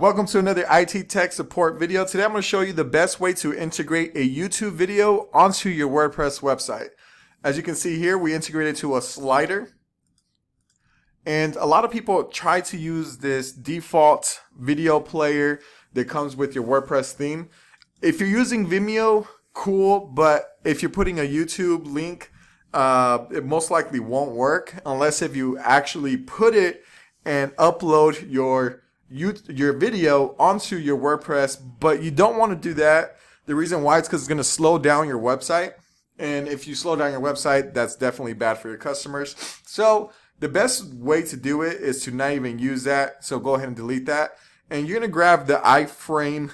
Welcome to another IT tech support video. Today I'm going to show you the best way to integrate a YouTube video onto your WordPress website. As you can see here, we integrated to a slider. And a lot of people try to use this default video player that comes with your WordPress theme. If you're using Vimeo, cool, but if you're putting a YouTube link, it most likely won't work unless if you actually put it and upload your video onto your WordPress, but you don't want to do that. The reason why is because it's going to slow down your website. And if you slow down your website, that's definitely bad for your customers. So the best way to do it is to not even use that. So go ahead and delete that. And you're going to grab the iframe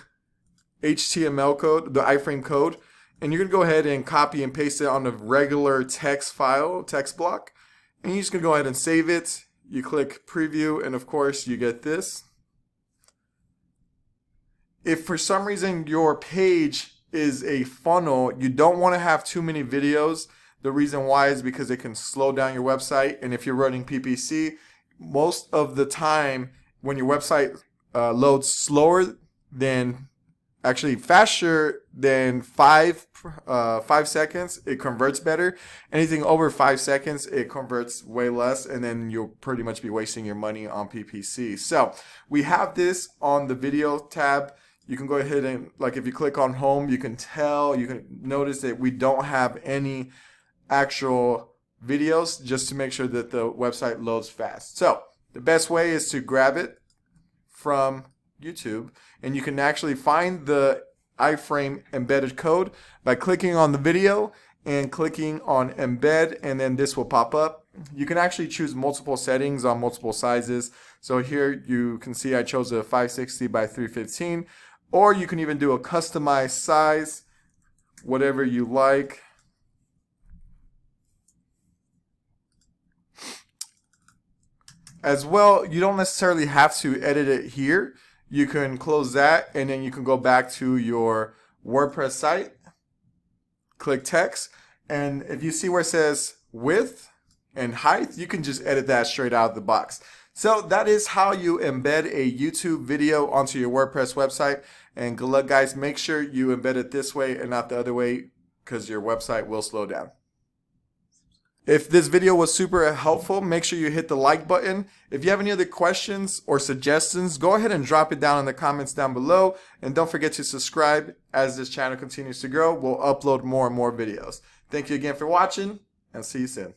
HTML code, the iframe code, and you're going to go ahead and copy and paste it on the regular text file, text block. And you're just going to go ahead and save it. You click preview, and of course you get this. If for some reason your page is a funnel, you don't want to have too many videos. The reason why is because it can slow down your website. And if you're running PPC, most of the time when your website loads slower than, actually faster than 5 seconds, it converts better. Anything over 5 seconds, it converts way less, and then you'll pretty much be wasting your money on PPC. So we have this on the video tab. You can go ahead and, like, if you click on home, you can notice that we don't have any actual videos, just to make sure that the website loads fast. So the best way is to grab it from YouTube, and you can actually find the iframe embedded code by clicking on the video and clicking on embed, and then this will pop up. You can actually choose multiple settings on multiple sizes. So here you can see I chose a 560 by 315. Or you can even do a customized size, whatever you like. As well, you don't necessarily have to edit it here. You can close that, and then you can go back to your WordPress site, click text, and if you see where it says width and height, you can just edit that straight out of the box. So that is how you embed a YouTube video onto your WordPress website. And good luck, guys. Make sure you embed it this way and not the other way, because your website will slow down. If this video was super helpful, make sure you hit the like button. If you have any other questions or suggestions, go ahead and drop it down in the comments down below. And don't forget to subscribe. As this channel continues to grow, we'll upload more and more videos. Thank you again for watching, and see you soon.